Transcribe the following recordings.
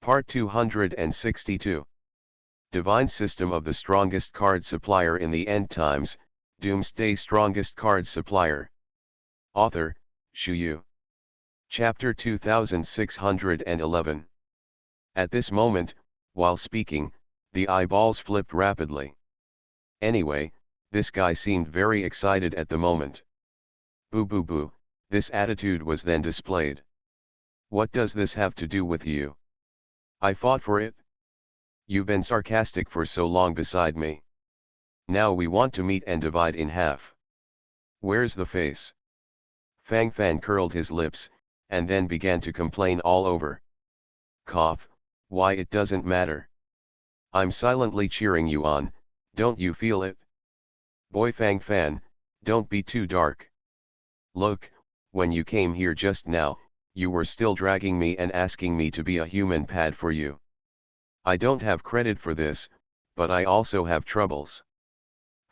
Part 262. Divine System of the Strongest Card Supplier in the End Times, Doomsday Strongest Card Supplier. Author, Shu Yu. Chapter 2611. At this moment, while speaking, the eyeballs flipped rapidly. Anyway, this guy seemed very excited at the moment. Boo boo boo, this attitude was then displayed. What does this have to do with you? I fought for it. You've been sarcastic for so long beside me. Now we want to meet and divide in half. Where's the face? Fang Fan curled his lips, and then began to complain all over. Cough, why it doesn't matter. I'm silently cheering you on, don't you feel it? Boy Fang Fan, don't be too dark. Look, when you came here just now, you were still dragging me and asking me to be a human pad for you. I don't have credit for this, but I also have troubles.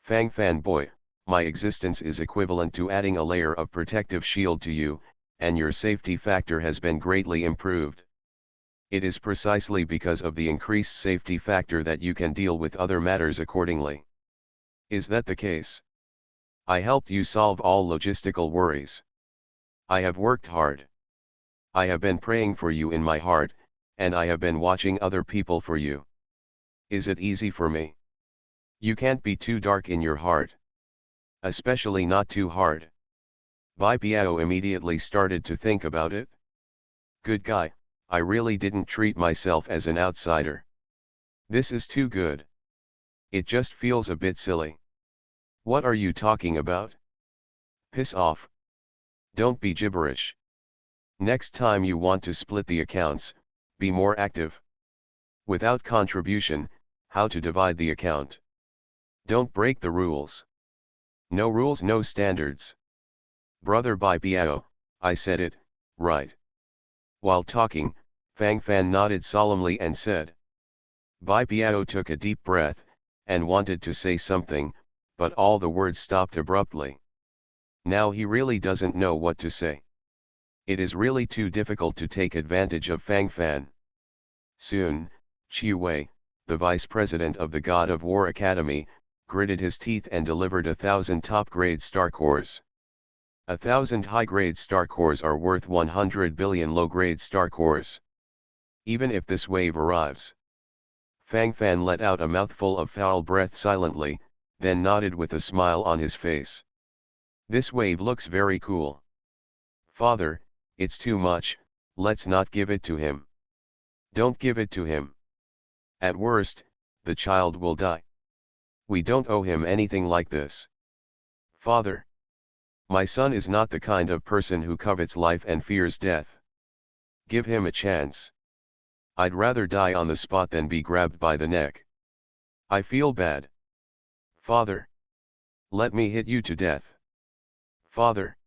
Fang Fan boy, my existence is equivalent to adding a layer of protective shield to you, and your safety factor has been greatly improved. It is precisely because of the increased safety factor that you can deal with other matters accordingly. Is that the case? I helped you solve all logistical worries. I have worked hard. I have been praying for you in my heart, and I have been watching other people for you. Is it easy for me? You can't be too dark in your heart. Especially not too hard. Bai Biao immediately started to think about it. Good guy, I really didn't treat myself as an outsider. This is too good. It just feels a bit silly. What are you talking about? Piss off. Don't be gibberish. Next time you want to split the accounts, be more active. Without contribution, how to divide the account? Don't break the rules. No rules, no standards. Brother Bai Biao, I said it, right. While talking, Fang Fan nodded solemnly and said. Bai Biao took a deep breath, and wanted to say something, but all the words stopped abruptly. Now he really doesn't know what to say. It is really too difficult to take advantage of Fang Fan. Soon, Chiu Wei, the vice president of the God of War Academy, gritted his teeth and delivered 1,000 top-grade star cores. 1,000 high-grade star cores are worth 100 billion low-grade star cores. Even if this wave arrives. Fang Fan let out a mouthful of foul breath silently, then nodded with a smile on his face. This wave looks very cool. Father, it's too much, let's not give it to him. Don't give it to him. At worst, the child will die. We don't owe him anything like this. Father. My son is not the kind of person who covets life and fears death. Give him a chance. I'd rather die on the spot than be grabbed by the neck. I feel bad. Father. Let me hit you to death. Father.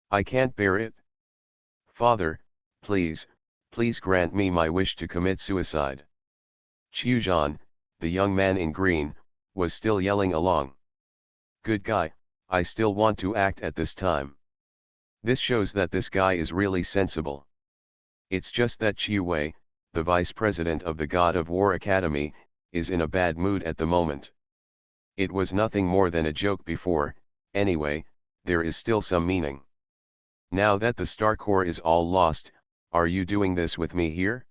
I can't bear it. Father, please grant me my wish to commit suicide. Qiuzhan, the young man in green, was still yelling along. Good guy, I still want to act at this time. This shows that this guy is really sensible. It's just that Chiu Wei, the vice president of the God of War Academy, is in a bad mood at the moment. It was nothing more than a joke before, anyway, there is still some meaning. Now that the star core is all lost, are you doing this with me here?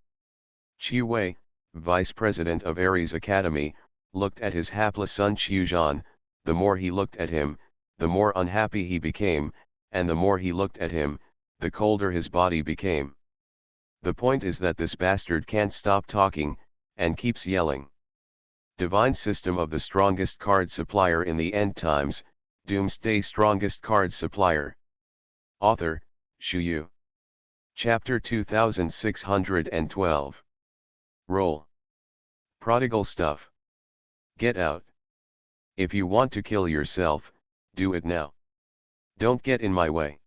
Chiu Wei, vice president of Ares Academy, looked at his hapless son Qiuzhan. The more he looked at him, the more unhappy he became, and the more he looked at him, the colder his body became. The point is that this bastard can't stop talking, and keeps yelling. Divine System of the Strongest Card Supplier in the End Times, Doomsday Strongest Card Supplier. Author, Shu Yu. Chapter 2612. Roll. Prodigal stuff. Get out. If you want to kill yourself, do it now. Don't get in my way.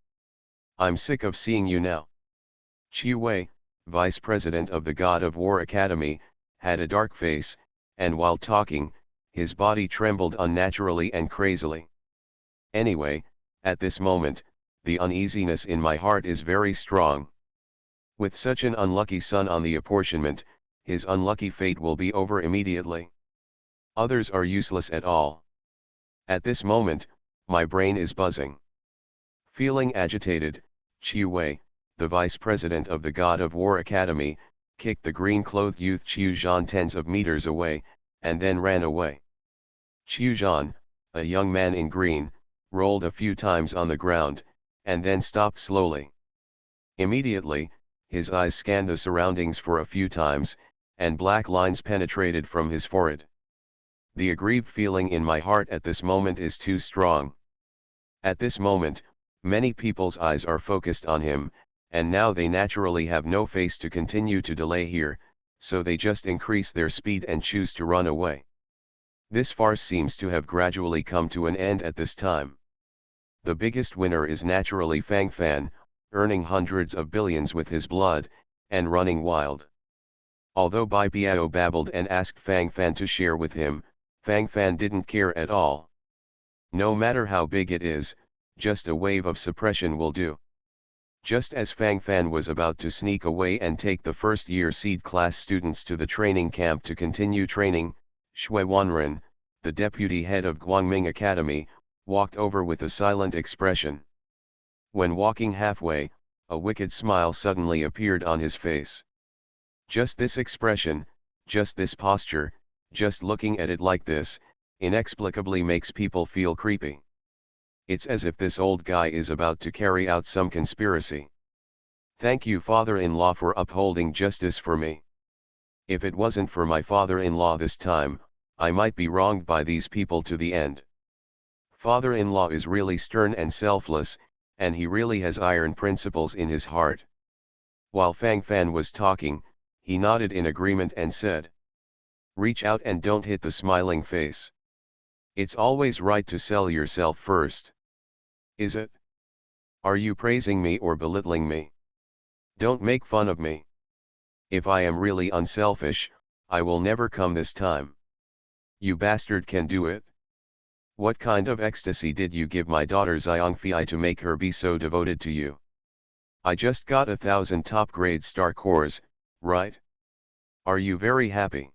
I'm sick of seeing you now. Chiu Wei, vice president of the God of War Academy, had a dark face, and while talking, his body trembled unnaturally and crazily. Anyway, at this moment, the uneasiness in my heart is very strong. With such an unlucky son on the apportionment, his unlucky fate will be over immediately. Others are useless at all. At this moment, my brain is buzzing. Feeling agitated, Chiu Wei, the vice president of the God of War Academy, kicked the green-clothed youth Chiu Zhan tens of meters away, and then ran away. Chiu Zhan, a young man in green, rolled a few times on the ground, and then stopped slowly. Immediately, his eyes scanned the surroundings for a few times, and black lines penetrated from his forehead. The aggrieved feeling in my heart at this moment is too strong. At this moment, many people's eyes are focused on him, and now they naturally have no face to continue to delay here, so they just increase their speed and choose to run away. This farce seems to have gradually come to an end at this time. The biggest winner is naturally Fang Fan, earning hundreds of billions with his blood, and running wild. Although Bai Biao babbled and asked Fang Fan to share with him, Fang Fan didn't care at all. No matter how big it is, just a wave of suppression will do. Just as Fang Fan was about to sneak away and take the first-year seed class students to the training camp to continue training, Shui Wanren, the deputy head of Guangming Academy, walked over with a silent expression. When walking halfway, a wicked smile suddenly appeared on his face. Just this expression, just this posture, just looking at it like this, inexplicably makes people feel creepy. It's as if this old guy is about to carry out some conspiracy. Thank you, father-in-law, for upholding justice for me. If it wasn't for my father-in-law this time, I might be wronged by these people to the end. Father-in-law is really stern and selfless, and he really has iron principles in his heart. While Fang Fan was talking, he nodded in agreement and said, "Reach out and don't hit the smiling face. It's always right to sell yourself first. Is it? Are you praising me or belittling me? Don't make fun of me. If I am really unselfish, I will never come this time. You bastard can do it. What kind of ecstasy did you give my daughter Xiangfei to make her be so devoted to you? I just got 1,000 top-grade star cores, right? Are you very happy?"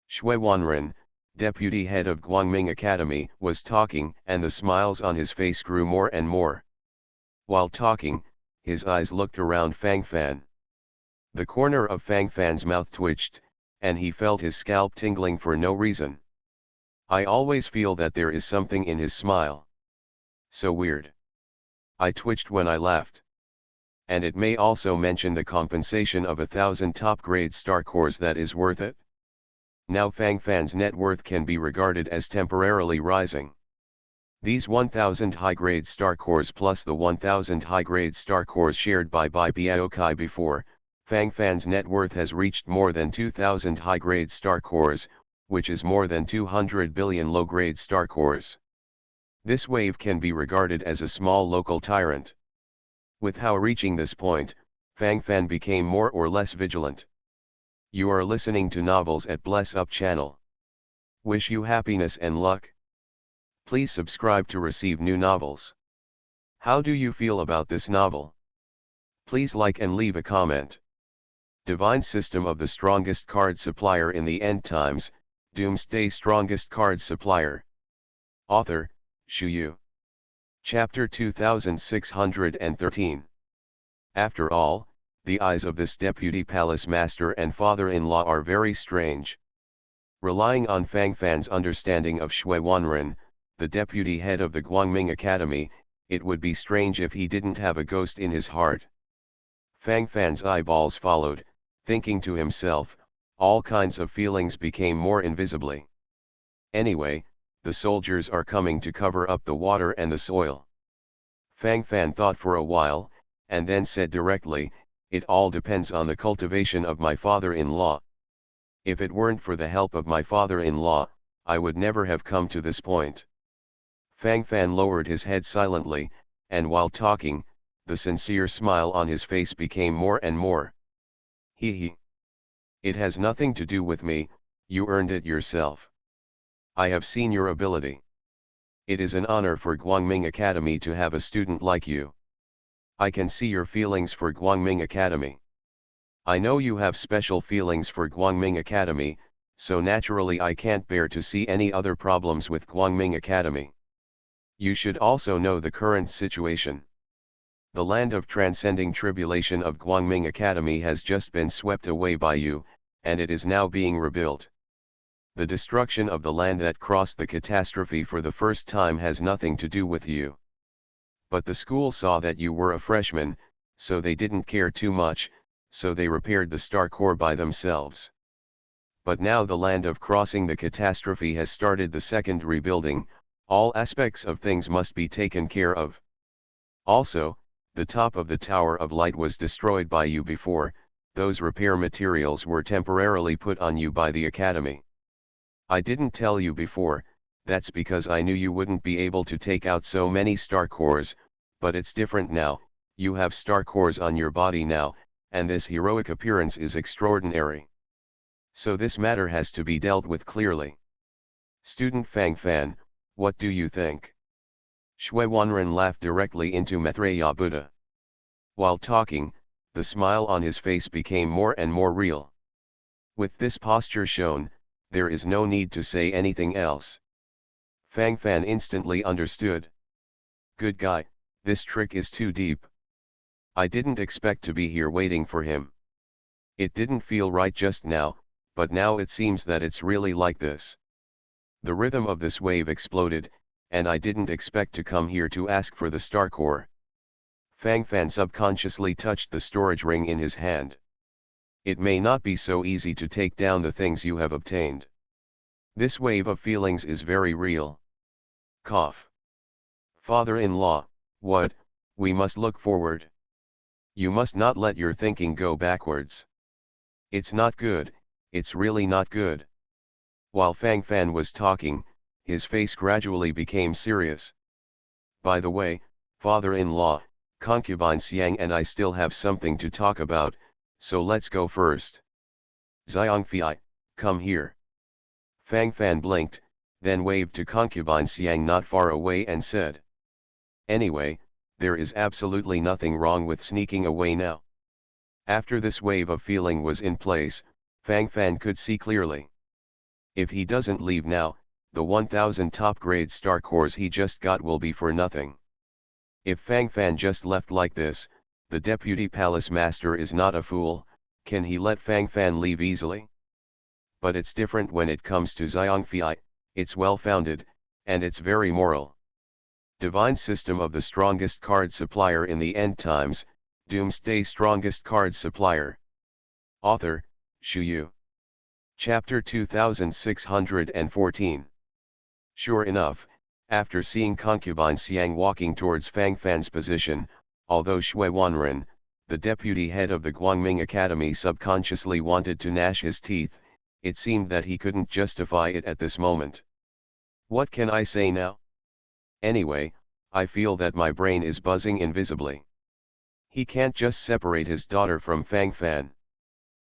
Shui Wanren, deputy head of Guangming Academy, was talking, and the smiles on his face grew more and more. While talking, his eyes looked around Fang Fan. The corner of Fang Fan's mouth twitched, and he felt his scalp tingling for no reason. I always feel that there is something in his smile. So weird. I twitched when I laughed. And it may also mention the compensation of 1,000 top-grade star cores that is worth it. Now Fang Fan's net worth can be regarded as temporarily rising. These 1,000 high-grade star cores plus the 1,000 high-grade star cores shared by Bai Biao Kai before, Fang Fan's net worth has reached more than 2,000 high-grade star cores, which is more than 200 billion low-grade star cores. This wave can be regarded as a small local tyrant. With how reaching this point, Fang Fan became more or less vigilant. You are listening to Novels at Bless Up channel. Wish you happiness and luck. Please subscribe to receive new novels. How do you feel about this novel? Please like and leave a comment. Divine System of the Strongest Card Supplier in the End Times, Doomsday Strongest Card Supplier. Author, Shu Yu. Chapter 2613. After all, the eyes of this deputy palace master and father-in-law are very strange. Relying on Fang Fan's understanding of Shui Wanren, the deputy head of the Guangming Academy, it would be strange if he didn't have a ghost in his heart. Fang Fan's eyeballs followed, thinking to himself, all kinds of feelings became more invisibly. Anyway, the soldiers are coming to cover up the water and the soil. Fang Fan thought for a while, and then said directly, it all depends on the cultivation of my father-in-law. If it weren't for the help of my father-in-law, I would never have come to this point. Fang Fan lowered his head silently, and while talking, the sincere smile on his face became more and more. He. It has nothing to do with me, you earned it yourself. I have seen your ability. It is an honor for Guangming Academy to have a student like you. I can see your feelings for Guangming Academy. I know you have special feelings for Guangming Academy, so naturally I can't bear to see any other problems with Guangming Academy. You should also know the current situation. The land of transcending tribulation of Guangming Academy has just been swept away by you, and it is now being rebuilt. The destruction of the land that crossed the catastrophe for the first time has nothing to do with you. But the school saw that you were a freshman, so they didn't care too much, so they repaired the Star Core by themselves. But now the land of crossing the catastrophe has started the second rebuilding. All aspects of things must be taken care of. Also, the top of the Tower of Light was destroyed by you before. Those repair materials were temporarily put on you by the Academy. I didn't tell you before, that's because I knew you wouldn't be able to take out so many Star Cores, but it's different now. You have Star Cores on your body now, and this heroic appearance is extraordinary. So this matter has to be dealt with clearly. Student Fang Fan, what do you think? Shui Wanren laughed directly into Maitreya Buddha. While talking, the smile on his face became more and more real. With this posture shown, there is no need to say anything else. Fang Fan instantly understood. Good guy, this trick is too deep. I didn't expect to be here waiting for him. It didn't feel right just now, but now it seems that it's really like this. The rhythm of this wave exploded, and I didn't expect to come here to ask for the Star Core. Fang Fan subconsciously touched the storage ring in his hand. It may not be so easy to take down the things you have obtained. This wave of feelings is very real. Cough. Father-in-law, what, we must look forward. You must not let your thinking go backwards. It's not good, it's really not good. While Fang Fan was talking, his face gradually became serious. By the way, father-in-law, concubine Xiang and I still have something to talk about, so let's go first. Xiangfei, come here. Fang Fan blinked, then waved to concubine Xiang not far away and said. Anyway, there is absolutely nothing wrong with sneaking away now. After this wave of feeling was in place, Fang Fan could see clearly. If he doesn't leave now, the 1000 top-grade Star Cores he just got will be for nothing. If Fang Fan just left like this, the Deputy Palace Master is not a fool. Can he let Fang Fan leave easily? But it's different when it comes to Xiangfei, it's well-founded, and it's very moral. Divine System of the Strongest Card Supplier in the End Times, Doomsday Strongest Card Supplier. Author, Shu Yu. Chapter 2614. Sure enough, after seeing concubine Xiang walking towards Fang Fan's position, although Shui Wanren, the deputy head of the Guangming Academy, subconsciously wanted to gnash his teeth, it seemed that he couldn't justify it at this moment. What can I say now? Anyway, I feel that my brain is buzzing invisibly. He can't just separate his daughter from Fang Fan.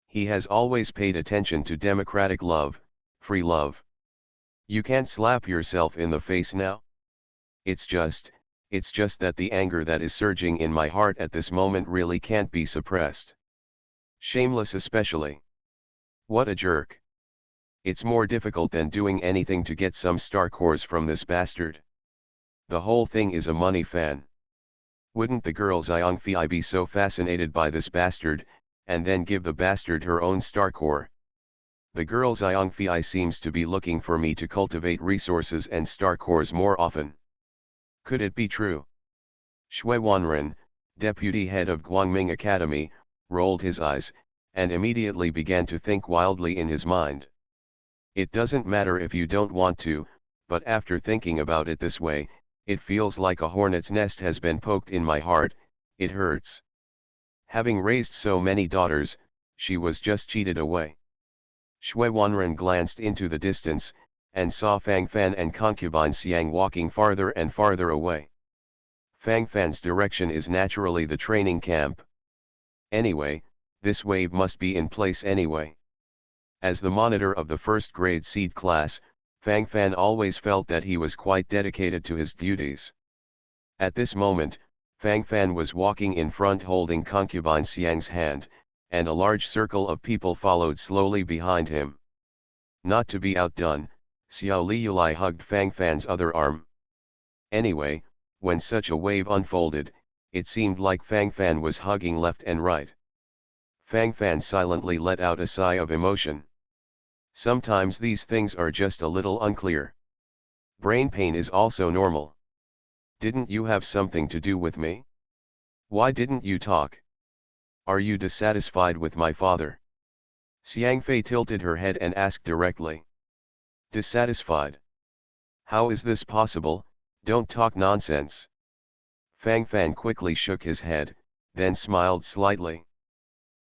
He has always paid attention to democratic love, free love. You can't slap yourself in the face now? It's just that the anger that is surging in my heart at this moment really can't be suppressed. Shameless especially. What a jerk. It's more difficult than doing anything to get some Star Cores from this bastard. The whole thing is a money fan. Wouldn't the girl Xiangfei be so fascinated by this bastard, and then give the bastard her own Star Core? The girl Xiangfei seems to be looking for me to cultivate resources and Star Cores more often. Could it be true? Shui Wanren, deputy head of Guangming Academy, rolled his eyes, and immediately began to think wildly in his mind. It doesn't matter if you don't want to, but after thinking about it this way, it feels like a hornet's nest has been poked in my heart. It hurts. Having raised so many daughters, she was just cheated away. Shui Wanren glanced into the distance, and saw Fang Fan and concubine Xiang walking farther and farther away. Fang Fan's direction is naturally the training camp. Anyway, this wave must be in place anyway. As the monitor of the first grade seed class, Fang Fan always felt that he was quite dedicated to his duties. At this moment, Fang Fan was walking in front holding concubine Xiang's hand, and a large circle of people followed slowly behind him. Not to be outdone, Xiao Liulai hugged Fang Fan's other arm. Anyway, when such a wave unfolded, it seemed like Fang Fan was hugging left and right. Fang Fan silently let out a sigh of emotion. Sometimes these things are just a little unclear. Brain pain is also normal. Didn't you have something to do with me? Why didn't you talk? Are you dissatisfied with my father? Xiang Fei tilted her head and asked directly. Dissatisfied? How is this possible? Don't talk nonsense. Fang Fan quickly shook his head, then smiled slightly.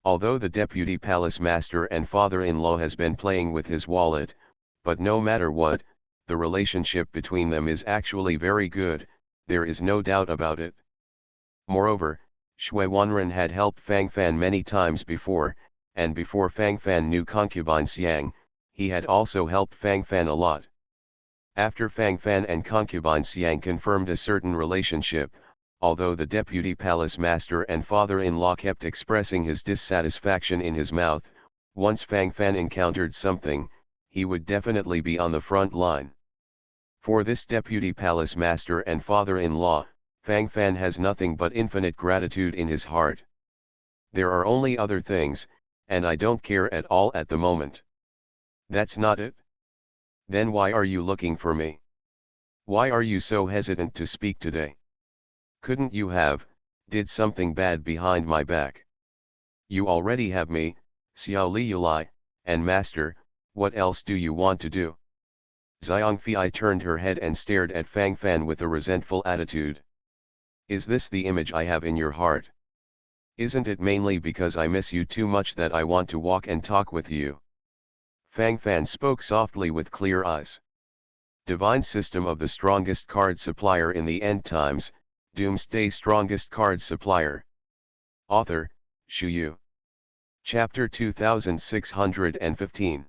Although the deputy palace master and father-in-law has been playing with his wallet, but no matter what, the relationship between them is actually very good, there is no doubt about it. Moreover, Shui Wanren had helped Fang Fan many times before, and before Fang Fan knew concubine Xiang, he had also helped Fang Fan a lot. After Fang Fan and concubine Xiang confirmed a certain relationship, although the deputy palace master and father-in-law kept expressing his dissatisfaction in his mouth, once Fang Fan encountered something, he would definitely be on the front line. For this deputy palace master and father-in-law, Fang Fan has nothing but infinite gratitude in his heart. There are only other things, and I don't care at all at the moment. That's not it? Then why are you looking for me? Why are you so hesitant to speak today? Couldn't you did something bad behind my back? You already have me, Xiao Liulai, and master, what else do you want to do? Xiangfei turned her head and stared at Fang Fan with a resentful attitude. Is this the image I have in your heart? Isn't it mainly because I miss you too much that I want to walk and talk with you? Fang Fan spoke softly with clear eyes. Divine system of the strongest card supplier in the end times, Doomsday strongest card supplier. Author, Shu Yu. Chapter 2615.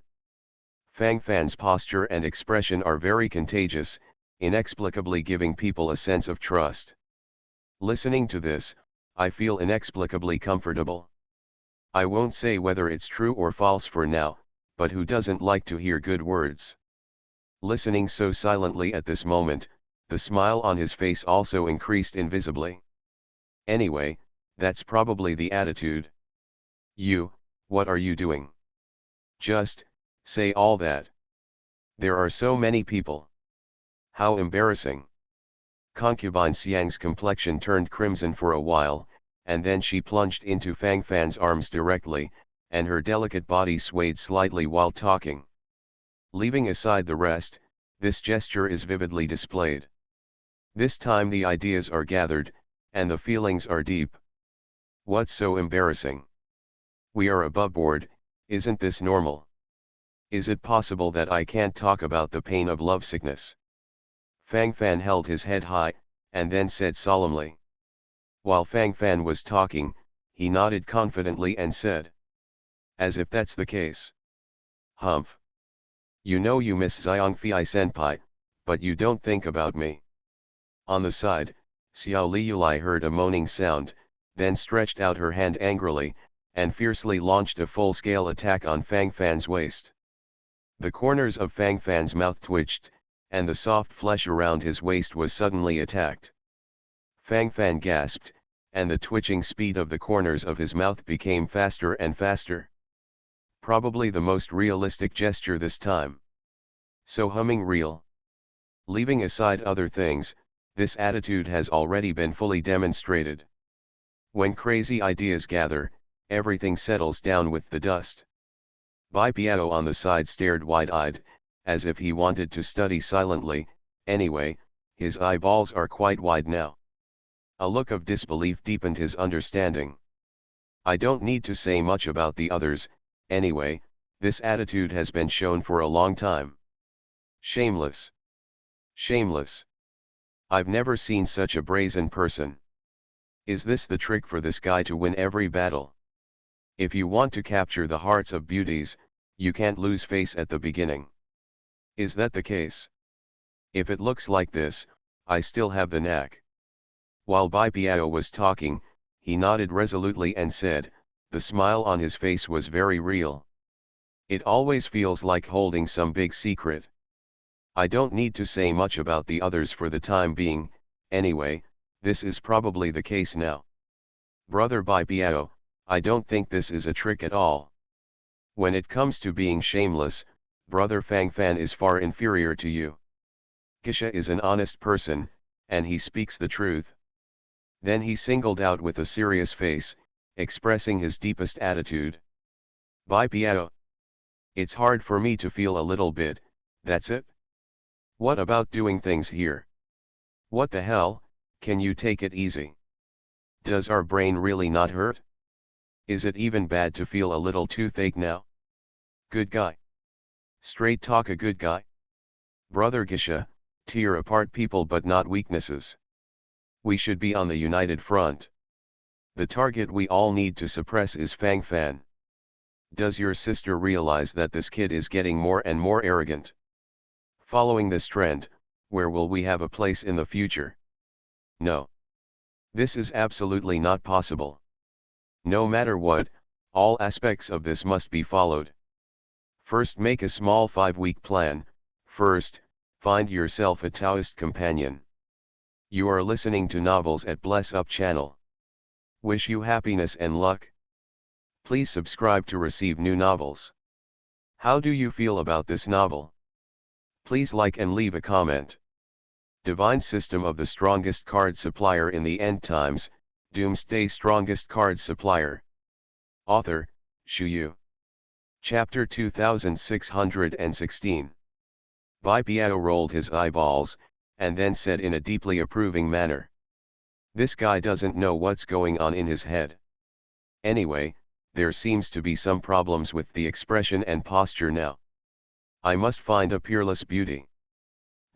Fang Fan's posture and expression are very contagious, inexplicably giving people a sense of trust. Listening to this, I feel inexplicably comfortable. I won't say whether it's true or false for now, but who doesn't like to hear good words? Listening so silently at this moment, the smile on his face also increased invisibly. Anyway, that's probably the attitude. You, what are you doing? Just say all that. There are so many people. How embarrassing. Concubine Xiang's complexion turned crimson for a while, and then she plunged into Fang Fan's arms directly, and her delicate body swayed slightly while talking. Leaving aside the rest, this gesture is vividly displayed. This time the ideas are gathered, and the feelings are deep. What's so embarrassing? We are above board, isn't this normal? Is it possible that I can't talk about the pain of lovesickness? Fang Fan held his head high, and then said solemnly. While Fang Fan was talking, he nodded confidently and said. As if that's the case. Humph. You know you miss Xiangfei senpai, but you don't think about me. On the side, Xiao Liulai heard a moaning sound, then stretched out her hand angrily, and fiercely launched a full-scale attack on Fang Fan's waist. The corners of Fang Fan's mouth twitched, and the soft flesh around his waist was suddenly attacked. Fang Fan gasped, and the twitching speed of the corners of his mouth became faster and faster. Probably the most realistic gesture this time. So humming real. Leaving aside other things, this attitude has already been fully demonstrated. When crazy ideas gather, everything settles down with the dust. Bai Piao on the side stared wide-eyed, as if he wanted to study silently. Anyway, his eyeballs are quite wide now. A look of disbelief deepened his understanding. I don't need to say much about the others, anyway, this attitude has been shown for a long time. Shameless. Shameless. I've never seen such a brazen person. Is this the trick for this guy to win every battle? If you want to capture the hearts of beauties, you can't lose face at the beginning. Is that the case? If it looks like this, I still have the knack. While Bai Piao was talking, he nodded resolutely and said, The smile on his face was very real. It always feels like holding some big secret. I don't need to say much about the others for the time being, anyway, this is probably the case now. Brother Bai Biao, I don't think this is a trick at all. When it comes to being shameless, Brother Fang Fan is far inferior to you. Gisha is an honest person, and he speaks the truth. Then he singled out with a serious face, expressing his deepest attitude. Bai Biao. It's hard for me to feel a little bit, that's it? What about doing things here? What the hell, can you take it easy? Does our brain really not hurt? Is it even bad to feel a little toothache now? Good guy. Straight talk, a good guy. Brother Gisha, tear apart people but not weaknesses. We should be on the united front. The target we all need to suppress is Fang Fan. Does your sister realize that this kid is getting more and more arrogant? Following this trend, where will we have a place in the future? No. This is absolutely not possible. No matter what, all aspects of this must be followed. First, make a small 5-week plan. First, find yourself a Taoist companion. You are listening to Novels at Bless Up channel. Wish you happiness and luck. Please subscribe to receive new novels. How do you feel about this novel? Please like and leave a comment. Divine System of the Strongest Card Supplier in the End Times, Doomsday Strongest Card Supplier. Author, Shu Yu. Chapter 2616. Bai Biao rolled his eyeballs, and then said in a deeply approving manner. This guy doesn't know what's going on in his head. Anyway, there seems to be some problems with the expression and posture now. I must find a peerless beauty.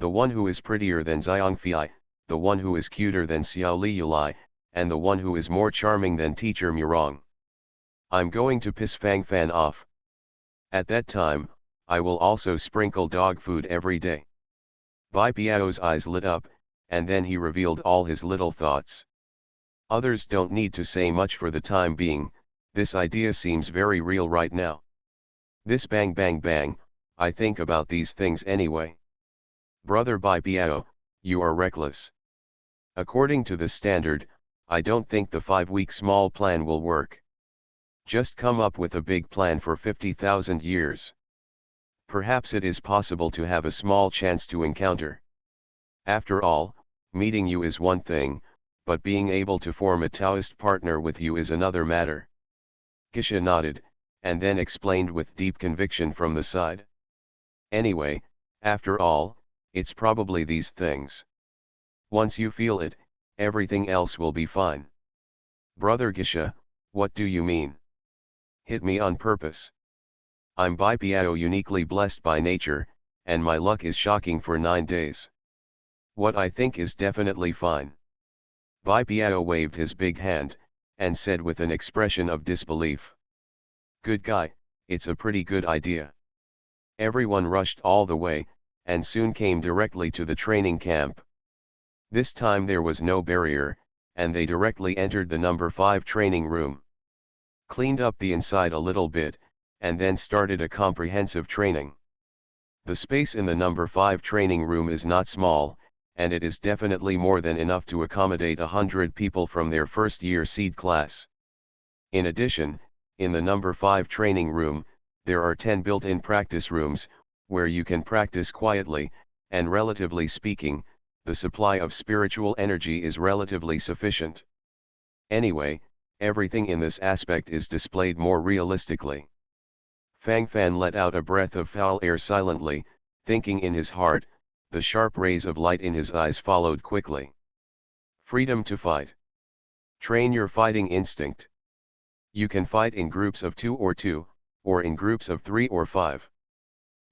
The one who is prettier than Xiangfei, the one who is cuter than Xiao Liyulai, and the one who is more charming than Teacher Murong. I'm going to piss Fang Fan off. At that time, I will also sprinkle dog food every day. Bai Biao's eyes lit up, and then he revealed all his little thoughts. Others don't need to say much for the time being, this idea seems very real right now. This bang bang bang, I think about these things anyway. Brother Bai Biao, you are reckless. According to the standard, I don't think the 5-week small plan will work. Just come up with a big plan for 50,000 years. Perhaps it is possible to have a small chance to encounter. After all, meeting you is one thing, but being able to form a Taoist partner with you is another matter. Gisha nodded, and then explained with deep conviction from the side. Anyway, after all, it's probably these things. Once you feel it, everything else will be fine. Brother Gisha, what do you mean? Hit me on purpose. I'm Bai Biao, uniquely blessed by nature, and my luck is shocking for 9 days. What I think is definitely fine. Bai Biao waved his big hand, and said with an expression of disbelief. Good guy, it's a pretty good idea. Everyone rushed all the way, and soon came directly to the training camp. This time there was no barrier, and they directly entered the number 5 training room. Cleaned up the inside a little bit, and then started a comprehensive training. The space in the number 5 training room is not small, and it is definitely more than enough to accommodate 100 people from their first year seed class. In addition, in the number 5 training room, there are 10 built-in practice rooms, where you can practice quietly, and relatively speaking, the supply of spiritual energy is relatively sufficient. Anyway, everything in this aspect is displayed more realistically. Fang Fan let out a breath of foul air silently, thinking in his heart. The sharp rays of light in his eyes followed quickly. Freedom to fight. Train your fighting instinct. You can fight in groups of 2 or in groups of 3 or 5.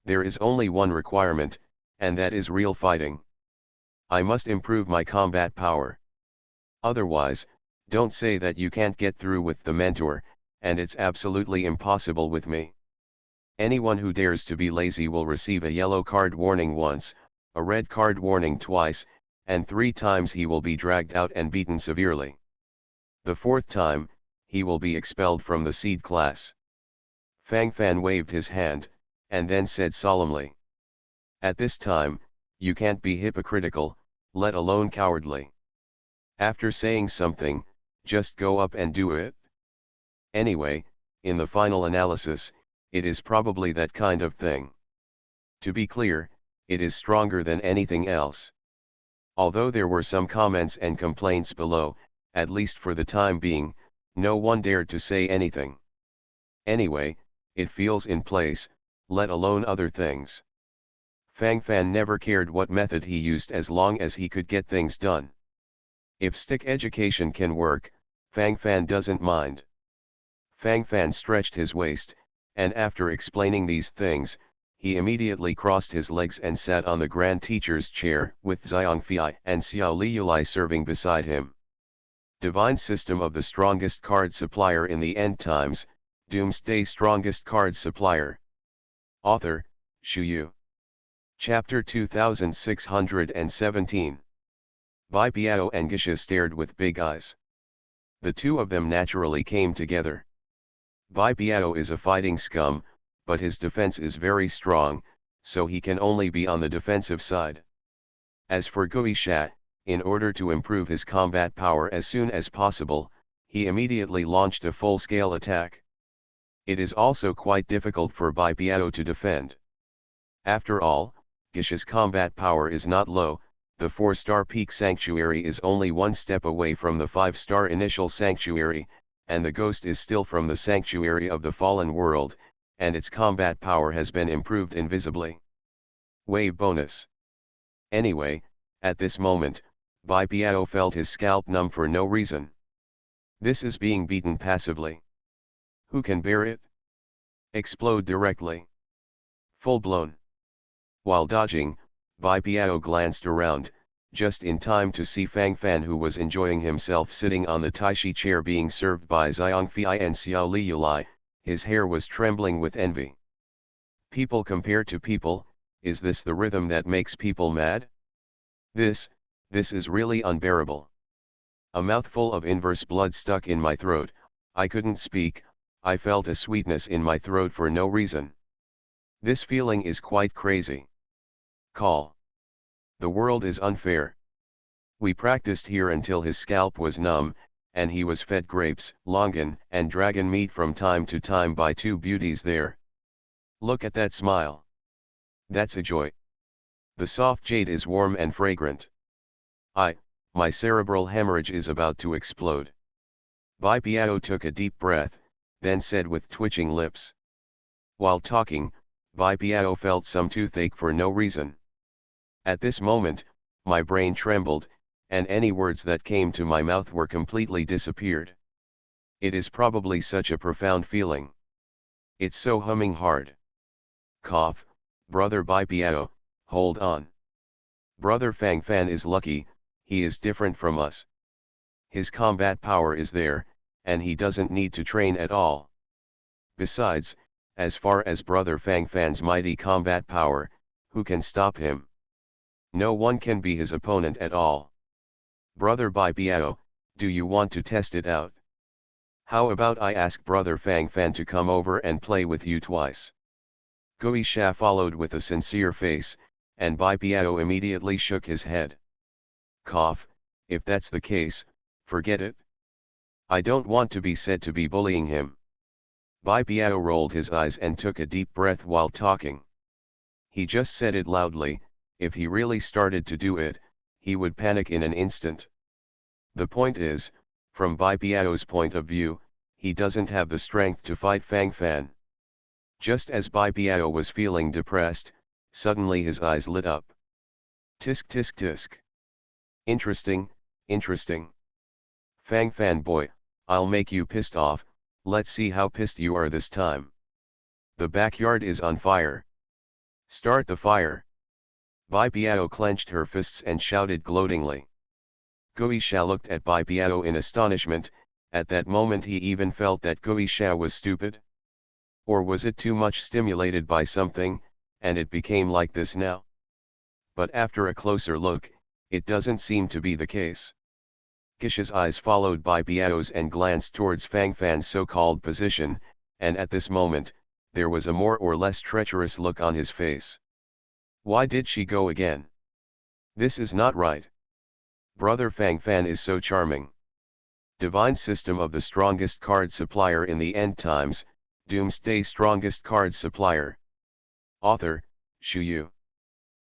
There is only one requirement, and that is real fighting. I must improve my combat power. Otherwise, don't say that you can't get through with the mentor, and it's absolutely impossible with me. Anyone who dares to be lazy will receive a yellow card warning once, a red card warning twice, and 3 times he will be dragged out and beaten severely. The 4th time, he will be expelled from the seed class. Fang Fan waved his hand, and then said solemnly. At this time, you can't be hypocritical, let alone cowardly. After saying something, just go up and do it. Anyway, in the final analysis, it is probably that kind of thing. To be clear, it is stronger than anything else. Although there were some comments and complaints below, at least for the time being, no one dared to say anything. Anyway, it feels in place, let alone other things. Fang Fan never cared what method he used as long as he could get things done. If stick education can work, Fang Fan doesn't mind. Fang Fan stretched his waist, and after explaining these things, he immediately crossed his legs and sat on the Grand Teacher's chair with Xiangfei and Xiao Liulai serving beside him. Divine System of the Strongest Card Supplier in the End Times, Doomsday Strongest Card Supplier. Author, Shu Yu. Chapter 2617. Bai Biao and Gisha stared with big eyes. The two of them naturally came together. Bai Biao is a fighting scum, but his defense is very strong, so he can only be on the defensive side. As for Gui Sha, in order to improve his combat power as soon as possible, he immediately launched a full-scale attack. It is also quite difficult for Bai Biao to defend. After all, Gisha's combat power is not low, the 4-star peak sanctuary is only one step away from the 5-star initial sanctuary, and the ghost is still from the sanctuary of the fallen world, and its combat power has been improved invisibly. Wave bonus. Anyway, at this moment, Bai Biao felt his scalp numb for no reason. This is being beaten passively. Who can bear it? Explode directly. Full blown. While dodging, Bai Biao glanced around, just in time to see Fang Fan, who was enjoying himself sitting on the Taishi chair being served by Xiangfei and Xiao Liulai. His hair was trembling with envy. People compare to people, is this the rhythm that makes people mad? This is really unbearable. A mouthful of inverse blood stuck in my throat, I couldn't speak, I felt a sweetness in my throat for no reason. This feeling is quite crazy. Call. The world is unfair. We practiced here until his scalp was numb, and he was fed grapes, longan, and dragon meat from time to time by two beauties there. Look at that smile. That's a joy. The soft jade is warm and fragrant. My cerebral hemorrhage is about to explode. Bai Biao took a deep breath, then said with twitching lips. While talking, Bai Biao felt some toothache for no reason. At this moment, my brain trembled, and any words that came to my mouth were completely disappeared. It is probably such a profound feeling. It's so humming hard. Cough, brother Bai Biao, hold on. Brother Fang Fan is lucky, he is different from us. His combat power is there, and he doesn't need to train at all. Besides, as far as brother Fang Fan's mighty combat power, who can stop him? No one can be his opponent at all. Brother Bai Biao, do you want to test it out? How about I ask brother Fang Fan to come over and play with you twice? Gui Sha followed with a sincere face, and Bai Biao immediately shook his head. Cough, if that's the case, forget it. I don't want to be said to be bullying him. Bai Biao rolled his eyes and took a deep breath while talking. He just said it loudly, if he really started to do it, he would panic in an instant. The point is, from Bai Biao's point of view, he doesn't have the strength to fight Fang Fan. Just as Bai Biao was feeling depressed, suddenly his eyes lit up. Tisk tisk tisk. Interesting, interesting. Fang Fan boy, I'll make you pissed off, let's see how pissed you are this time. The backyard is on fire. Start the fire. Bai Biao clenched her fists and shouted gloatingly. Gui Sha looked at Bai Biao in astonishment. At that moment he even felt that Gui Sha was stupid. Or was it too much stimulated by something, and it became like this now? But after a closer look, it doesn't seem to be the case. Gisha's eyes followed by Biao's and glanced towards Fang Fan's so-called position, and at this moment, there was a more or less treacherous look on his face. Why did she go again? This is not right. Brother Fang Fan is so charming. Divine system of the strongest card supplier in the end times, Doomsday strongest card supplier. Author, Shu Yu.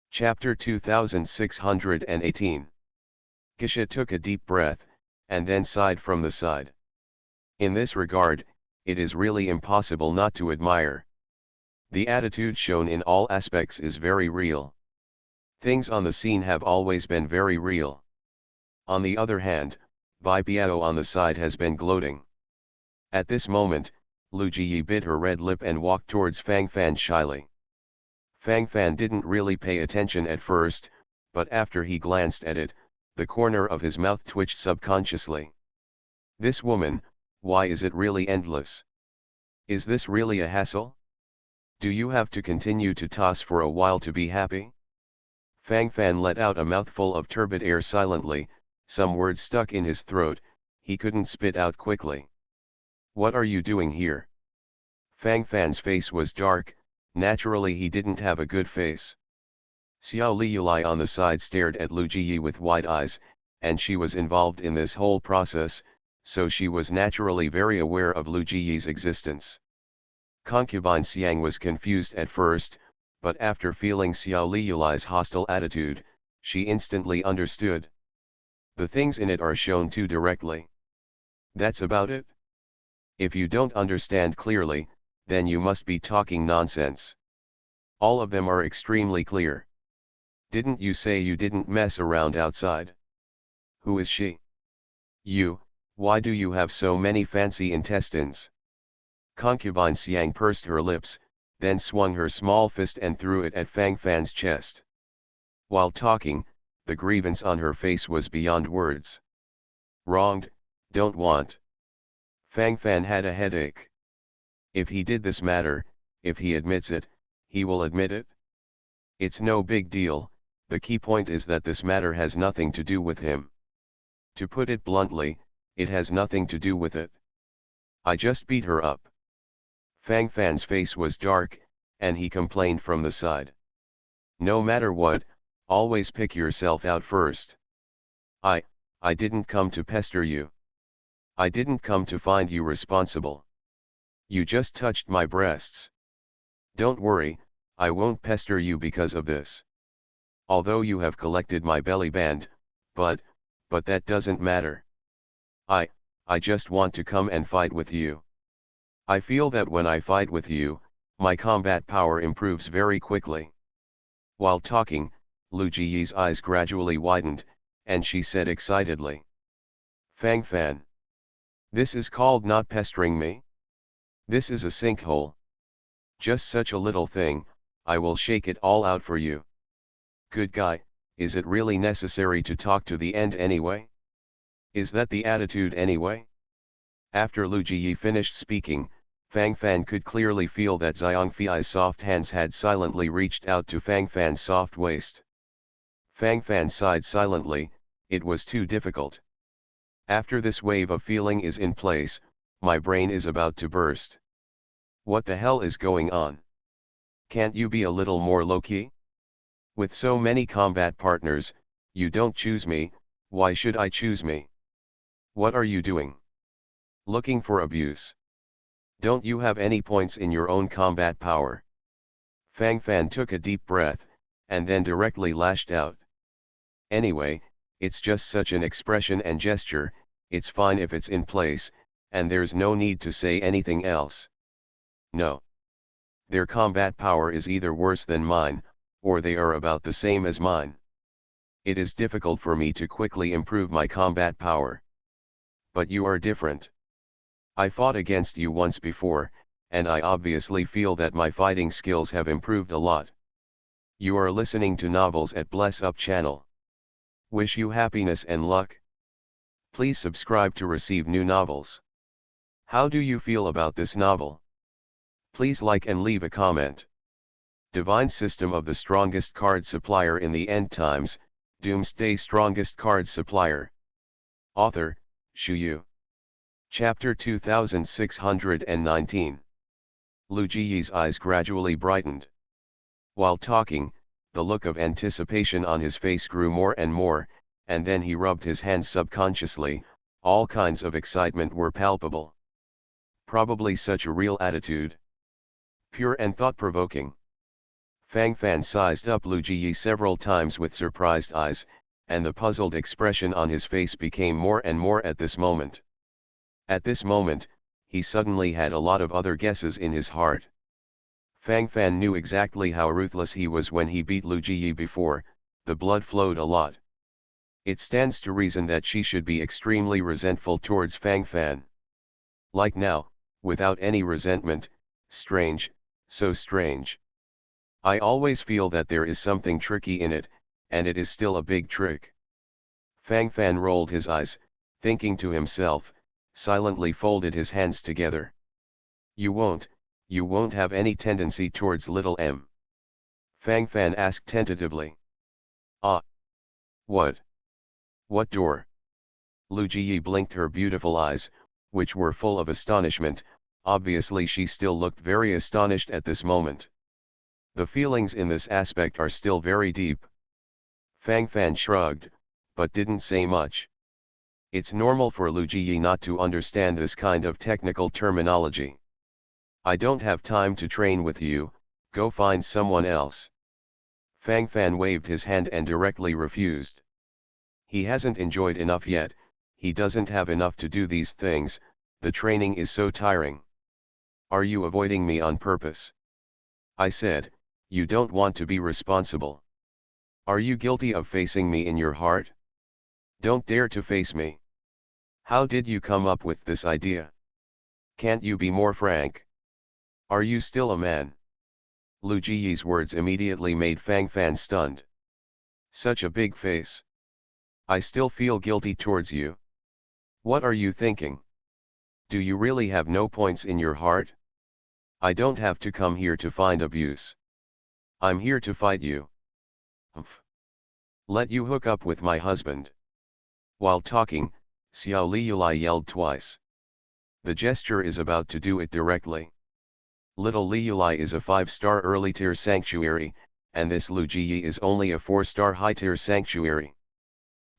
Chapter 2618. Gisha took a deep breath, and then sighed from the side. In this regard, it is really impossible not to admire. The attitude shown in all aspects is very real. Things on the scene have always been very real. On the other hand, Bai Biao on the side has been gloating. At this moment, Lu Jiyi bit her red lip and walked towards Fang Fan shyly. Fang Fan didn't really pay attention at first, but after he glanced at it, the corner of his mouth twitched subconsciously. This woman, why is it really endless? Is this really a hassle? Do you have to continue to toss for a while to be happy? Fang Fan let out a mouthful of turbid air silently, some words stuck in his throat, he couldn't spit out quickly. What are you doing here? Fang Fan's face was dark, naturally he didn't have a good face. Xiao Liulai on the side stared at Lu Jiyi with wide eyes, and she was involved in this whole process, so she was naturally very aware of Lu Jiyi's existence. Concubine Xiang was confused at first, but after feeling Xiao Liulai's hostile attitude, she instantly understood. The things in it are shown too directly. That's about it. If you don't understand clearly, then you must be talking nonsense. All of them are extremely clear. Didn't you say you didn't mess around outside? Who is she? You, why do you have so many fancy intestines? Concubine Xiang pursed her lips, then swung her small fist and threw it at Fang Fan's chest. While talking, the grievance on her face was beyond words. Wronged, don't want. Fang Fan had a headache. If he did this matter, if he admits it, he will admit it. It's no big deal, the key point is that this matter has nothing to do with him. To put it bluntly, it has nothing to do with it. I just beat her up. Fang Fan's face was dark, and he complained from the side. No matter what, always pick yourself out first. I didn't come to pester you. I didn't come to find you responsible. You just touched my breasts. Don't worry, I won't pester you because of this. Although you have collected my belly band, but that doesn't matter. I just want to come and fight with you. I feel that when I fight with you, my combat power improves very quickly. While talking, Lu Jiyi's eyes gradually widened, and she said excitedly. Fang Fan. This is called not pestering me? This is a sinkhole. Just such a little thing, I will shake it all out for you. Good guy, is it really necessary to talk to the end anyway? Is that the attitude anyway? After Lu Jiyi finished speaking, Fang Fan could clearly feel that Xiang Fei's soft hands had silently reached out to Fang Fan's soft waist. Fang Fan sighed silently, it was too difficult. After this wave of feeling is in place, my brain is about to burst. What the hell is going on? Can't you be a little more low-key? With so many combat partners, you don't choose me, why should I choose me? What are you doing? Looking for abuse? Don't you have any points in your own combat power? Fang Fan took a deep breath, and then directly lashed out. Anyway, it's just such an expression and gesture, it's fine if it's in place, and there's no need to say anything else. No. Their combat power is either worse than mine, or they are about the same as mine. It is difficult for me to quickly improve my combat power. But you are different. I fought against you once before, and I obviously feel that my fighting skills have improved a lot. You are listening to novels at Bless Up channel. Wish you happiness and luck. Please subscribe to receive new novels. How do you feel about this novel? Please like and leave a comment. Divine system of the strongest card supplier in the end times, Doomsday strongest card supplier. Author, Shu Yu. Chapter 2619. Lu Jiyi's eyes gradually brightened. While talking, the look of anticipation on his face grew more and more, and then he rubbed his hands subconsciously. All kinds of excitement were palpable. Probably such a real attitude. Pure and thought-provoking. Fang Fan sized up Lu Jiyi several times with surprised eyes, and the puzzled expression on his face became more and more at this moment. At this moment, he suddenly had a lot of other guesses in his heart. Fang Fan knew exactly how ruthless he was when he beat Lu Jiyi before. The blood flowed a lot. It stands to reason that she should be extremely resentful towards Fang Fan. Like now, without any resentment. Strange, so strange. I always feel that there is something tricky in it, and it is still a big trick. Fang Fan rolled his eyes, thinking to himself, silently folded his hands together. You won't have any tendency towards little M? Fang Fan asked tentatively. Ah. What? What door? Lu Jiyi blinked her beautiful eyes, which were full of astonishment. Obviously she still looked very astonished at this moment. The feelings in this aspect are still very deep. Fang Fan shrugged, but didn't say much. It's normal for Lu Jiyi not to understand this kind of technical terminology. I don't have time to train with you, go find someone else. Fang Fan waved his hand and directly refused. He hasn't enjoyed enough yet, he doesn't have enough to do these things, the training is so tiring. Are you avoiding me on purpose? I said, you don't want to be responsible. Are you guilty of facing me in your heart? Don't dare to face me. How did you come up with this idea? Can't you be more frank? Are you still a man? Lu Jiyi's words immediately made Fang Fan stunned. Such a big face. I still feel guilty towards you. What are you thinking? Do you really have no points in your heart? I don't have to come here to find abuse. I'm here to fight you. Humph. Let you hook up with my husband. While talking, Xiao Liulai yelled twice. The gesture is about to do it directly. Little Liulai is a 5-star early-tier sanctuary, and this Lu Jiyi is only a 4-star high-tier sanctuary.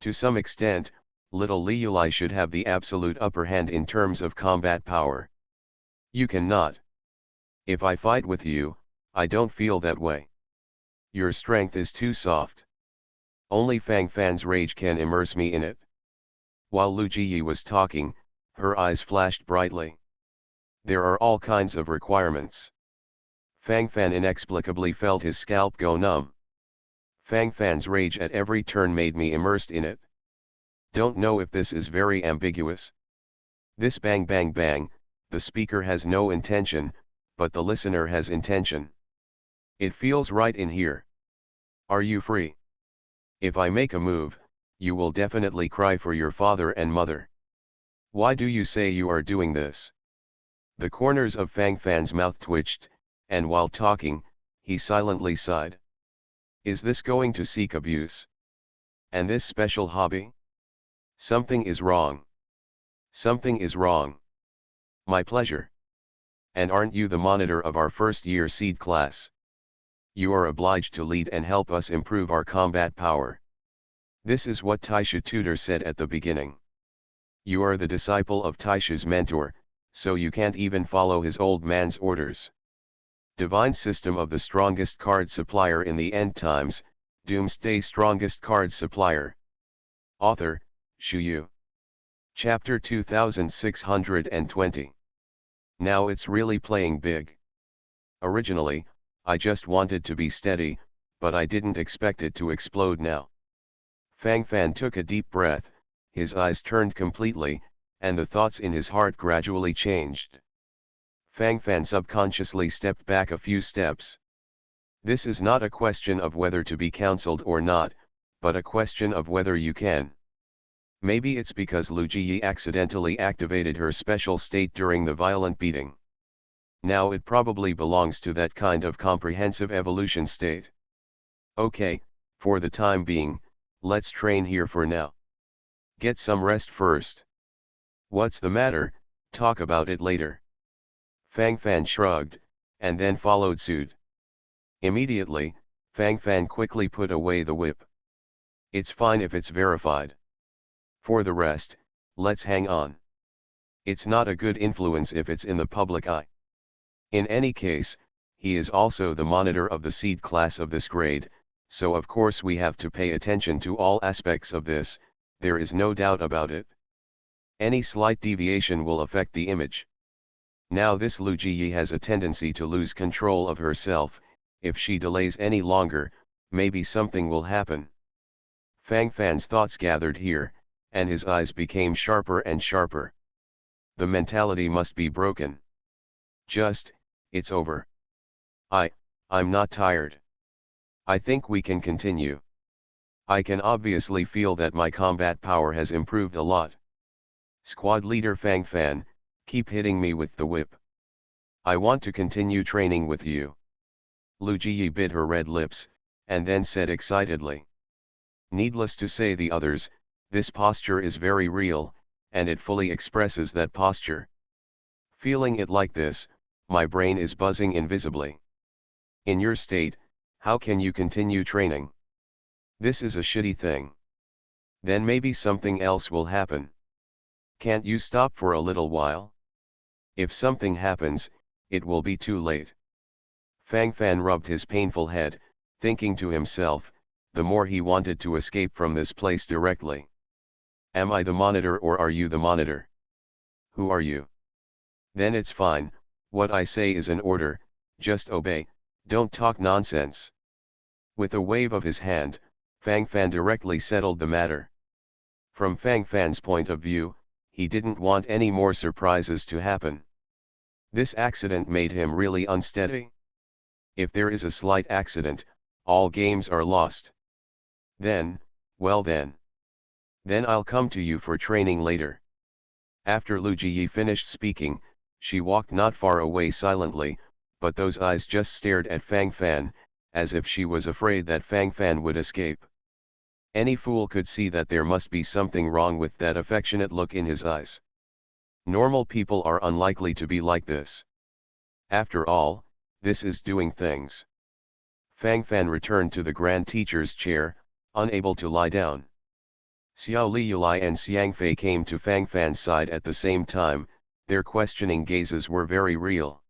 To some extent, little Liulai should have the absolute upper hand in terms of combat power. You cannot. If I fight with you, I don't feel that way. Your strength is too soft. Only Fang Fan's rage can immerse me in it. While Lu Jiyi was talking, her eyes flashed brightly. There are all kinds of requirements. Fang Fan inexplicably felt his scalp go numb. Fang Fan's rage at every turn made me immersed in it. Don't know if this is very ambiguous. This bang bang bang, the speaker has no intention, but the listener has intention. It feels right in here. Are you free? If I make a move, you will definitely cry for your father and mother. Why do you say you are doing this? The corners of Fang Fan's mouth twitched, and while talking, he silently sighed. Is this going to seek abuse? And this special hobby? Something is wrong. Something is wrong. My pleasure. And aren't you the monitor of our first-year seed class? You are obliged to lead and help us improve our combat power. This is what Taisha Tutor said at the beginning. You are the disciple of Taisha's mentor, so you can't even follow his old man's orders. Divine System of the Strongest Card Supplier in the End Times, Doomsday Strongest Card Supplier. Author, Shu Yu. Chapter 2620. Now it's really playing big. Originally, I just wanted to be steady, but I didn't expect it to explode now. Fang Fan took a deep breath, his eyes turned completely, and the thoughts in his heart gradually changed. Fang Fan subconsciously stepped back a few steps. This is not a question of whether to be counseled or not, but a question of whether you can. Maybe it's because Lu Jiyi accidentally activated her special state during the violent beating. Now it probably belongs to that kind of comprehensive evolution state. Okay, for the time being, let's train here for now. Get some rest first. What's the matter? Talk about it later. Fang Fan shrugged, and then followed suit. Immediately, Fang Fan quickly put away the whip. It's fine if it's verified. For the rest, let's hang on. It's not a good influence if it's in the public eye. In any case, he is also the monitor of the seed class of this grade, so of course we have to pay attention to all aspects of this, there is no doubt about it. Any slight deviation will affect the image. Now this Lu Jiyi has a tendency to lose control of herself. If she delays any longer, maybe something will happen. Fang Fan's thoughts gathered here, and his eyes became sharper and sharper. The mentality must be broken. It's over. I'm not tired. I think we can continue. I can obviously feel that my combat power has improved a lot. Squad leader Fang Fan, keep hitting me with the whip. I want to continue training with you. Lu Jiyi bit her red lips, and then said excitedly. Needless to say the others, this posture is very real, and it fully expresses that posture. Feeling it like this, my brain is buzzing invisibly. In your state, how can you continue training? This is a shitty thing. Then maybe something else will happen. Can't you stop for a little while? If something happens, it will be too late. Fang Fan rubbed his painful head, thinking to himself, the more he wanted to escape from this place directly. Am I the monitor or are you the monitor? Who are you? Then it's fine, what I say is an order, just obey, don't talk nonsense. With a wave of his hand, Fang Fan directly settled the matter. From Fang Fan's point of view, he didn't want any more surprises to happen. This accident made him really unsteady. If there is a slight accident, all games are lost. Then, well then. Then I'll come to you for training later. After Lu Jiyi finished speaking, she walked not far away silently, but those eyes just stared at Fang Fan, as if she was afraid that Fang Fan would escape. Any fool could see that there must be something wrong with that affectionate look in his eyes. Normal people are unlikely to be like this. After all, this is doing things. Fang Fan returned to the Grand Teacher's chair, unable to lie down. Xiao Liyulai and Xiang Fei came to Fang Fan's side at the same time, their questioning gazes were very real.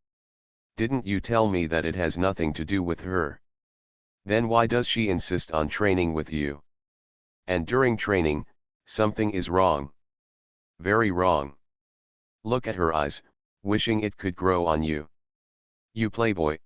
Didn't you tell me that it has nothing to do with her? Then why does she insist on training with you? And during training, something is wrong. Very wrong. Look at her eyes, wishing it could grow on you. You playboy.